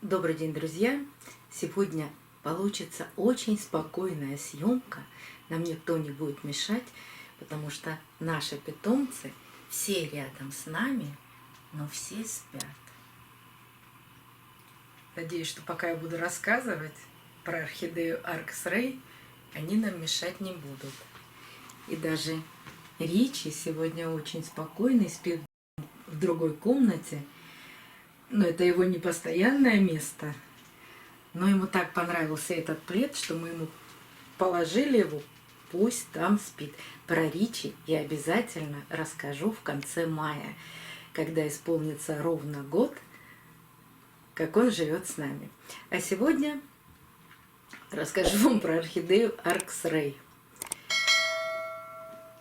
Добрый день, друзья! Сегодня получится очень спокойная съемка. Нам никто не будет мешать, потому что наши питомцы все рядом с нами, но все спят. Надеюсь, что пока я буду рассказывать про орхидею Arx Ray, они нам мешать не будут. И даже Ричи сегодня очень спокойный, спит в другой комнате. Но это его не постоянное место. Но ему так понравился этот плед, что мы ему положили его, пусть там спит. Про Ричи я обязательно расскажу в конце мая, когда исполнится ровно год, как он живет с нами. А сегодня расскажу вам про орхидею Arx Ray.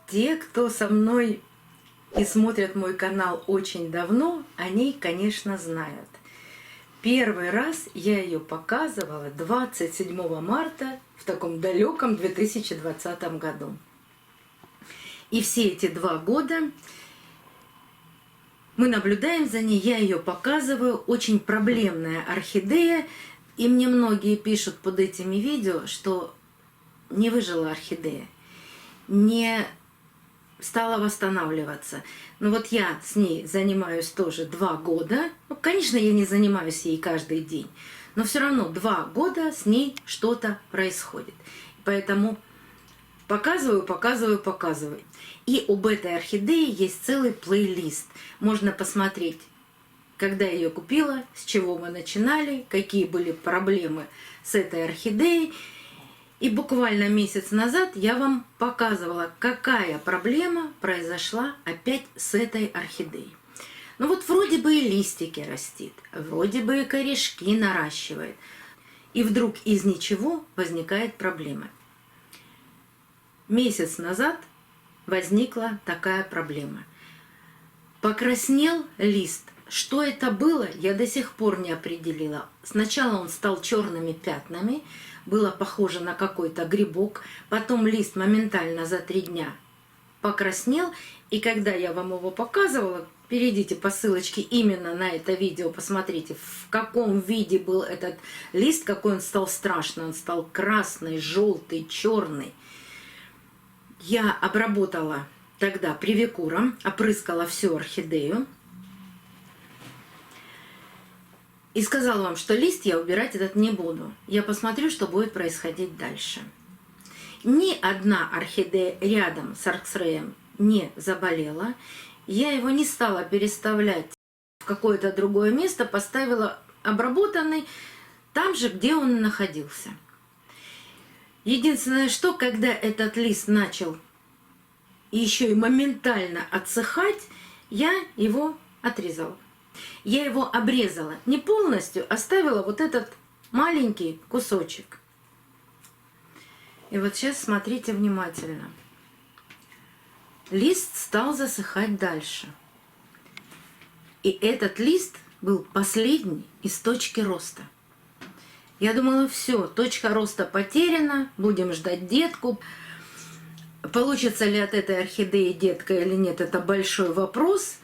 Те, кто со мной и смотрят мой канал очень давно, они, конечно, знают. Первый раз я ее показывала 27 марта в таком далеком 2020 году. И все эти 2 года мы наблюдаем за ней, я ее показываю. Очень проблемная орхидея. И мне многие пишут под этими видео, что не выжила орхидея, не стала восстанавливаться. Но вот я с ней занимаюсь тоже 2 года. Ну, конечно, я не занимаюсь ей каждый день, но все равно 2 года с ней что-то происходит. Поэтому показываю. И об этой орхидее есть целый плейлист. Можно посмотреть, когда я ее купила, с чего мы начинали, какие были проблемы с этой орхидеей. И буквально месяц назад я вам показывала, какая проблема произошла опять с этой орхидеей. Ну вот вроде бы и листики растит, вроде бы и корешки наращивает. И вдруг из ничего возникает проблема. Месяц назад возникла такая проблема. Покраснел лист. Что это было, я до сих пор не определила. Сначала он стал черными пятнами, было похоже на какой-то грибок. Потом лист моментально за 3 дня покраснел. И когда я вам его показывала, перейдите по ссылочке именно на это видео, посмотрите, в каком виде был этот лист, какой он стал страшный. Он стал красный, желтый, черный. Я обработала тогда привикуром, опрыскала всю орхидею. И сказала вам, что лист я убирать этот не буду. Я посмотрю, что будет происходить дальше. Ни одна орхидея рядом с Arx Ray не заболела. Я его не стала переставлять в какое-то другое место, поставила обработанный там же, где он находился. Единственное, что когда этот лист начал еще и моментально отсыхать, я его отрезала. Я его обрезала, не полностью, оставила вот этот маленький кусочек. И вот сейчас смотрите внимательно. Лист стал засыхать дальше. И этот лист был последний из точки роста. Я думала, все, точка роста потеряна, будем ждать детку. Получится ли от этой орхидеи детка или нет, это большой вопрос.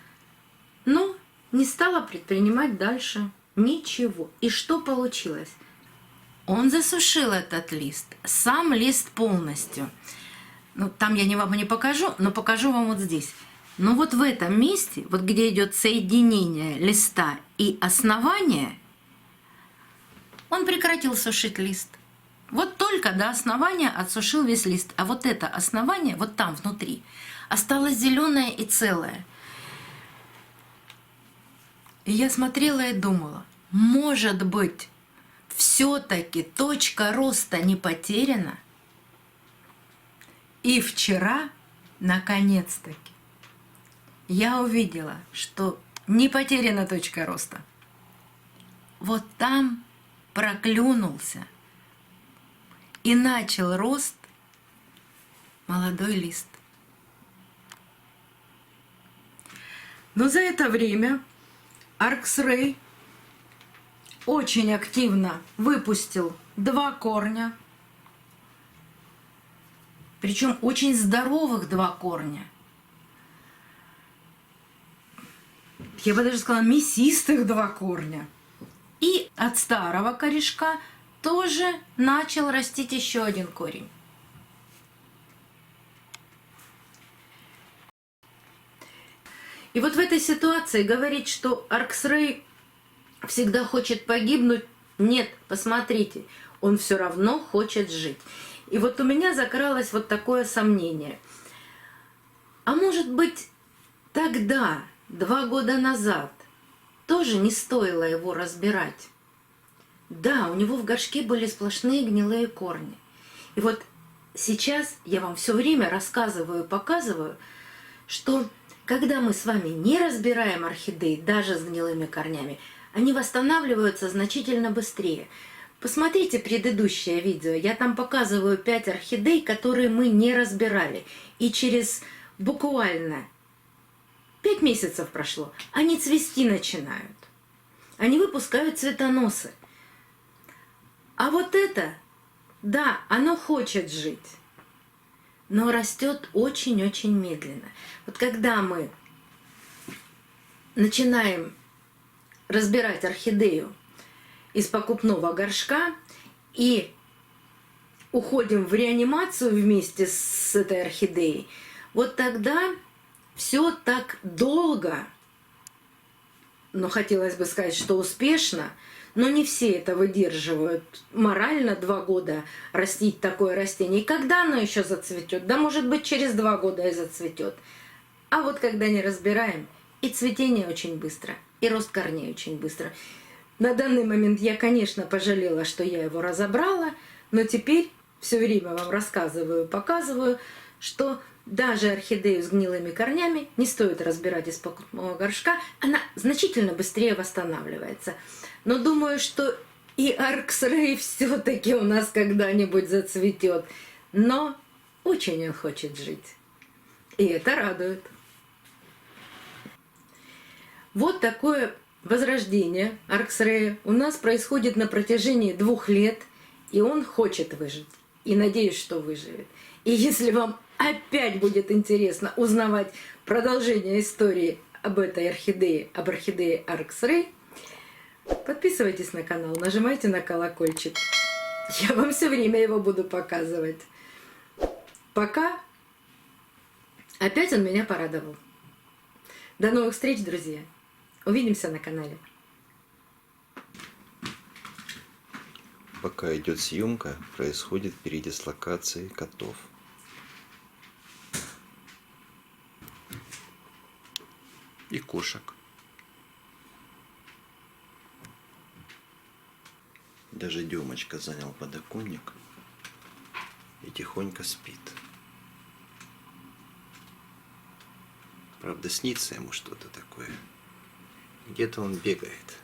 Но не стала предпринимать дальше ничего. И что получилось? Он засушил этот лист, сам лист полностью. Ну, там я вам не покажу, но покажу вам вот здесь. Но вот в этом месте, вот где идет соединение листа и основания, он прекратил сушить лист. Вот только до основания отсушил весь лист. А вот это основание, вот там внутри, осталось зеленое и целое. И я смотрела и думала, может быть, все-таки точка роста не потеряна? И вчера, наконец-таки, я увидела, что не потеряна точка роста. Вот там проклюнулся и начал рост молодой лист. Но за это время Arx Ray очень активно выпустил 2 корня, причем очень здоровых 2 корня. Я бы даже сказала, мясистых 2 корня. И от старого корешка тоже начал растить еще один корень. И вот в этой ситуации говорить, что Арксрей всегда хочет погибнуть, нет, посмотрите, он все равно хочет жить. И вот у меня закралось вот такое сомнение. А может быть, тогда, 2 года назад, тоже не стоило его разбирать? Да, у него в горшке были сплошные гнилые корни. И вот сейчас я вам все время рассказываю, показываю, что когда мы с вами не разбираем орхидеи, даже с гнилыми корнями, они восстанавливаются значительно быстрее. Посмотрите предыдущее видео, я там показываю 5 орхидей, которые мы не разбирали. И через буквально 5 месяцев прошло, они цвести начинают. Они выпускают цветоносы. А вот это, да, оно хочет жить, но растет очень-очень медленно. Вот когда мы начинаем разбирать орхидею из покупного горшка и уходим в реанимацию вместе с этой орхидеей, вот тогда все так долго, но хотелось бы сказать, что успешно, но не все это выдерживают. Морально 2 года растить такое растение. И когда оно еще зацветет? Да, может быть, через 2 года и зацветет. А вот когда не разбираем, и цветение очень быстро, и рост корней очень быстро. На данный момент я, конечно, пожалела, что я его разобрала, но теперь все время вам рассказываю, показываю, что даже орхидею с гнилыми корнями не стоит разбирать из покупного горшка, она значительно быстрее восстанавливается. Но думаю, что и Арксрей все-таки у нас когда-нибудь зацветет. Но очень он хочет жить. И это радует. Вот такое возрождение Арксрея у нас происходит на протяжении 2 лет, и он хочет выжить. И надеюсь, что выживет. И если вам опять будет интересно узнавать продолжение истории об этой орхидее, об орхидее Арксрей, подписывайтесь на канал, нажимайте на колокольчик. Я вам все время его буду показывать. Пока. Опять он меня порадовал. До новых встреч, друзья. Увидимся на канале. Пока идет съемка, происходит передислокация котов. И кошек. Даже Демочка занял подоконник и тихонько спит. Правда, снится ему что-то такое. Где-то он бегает.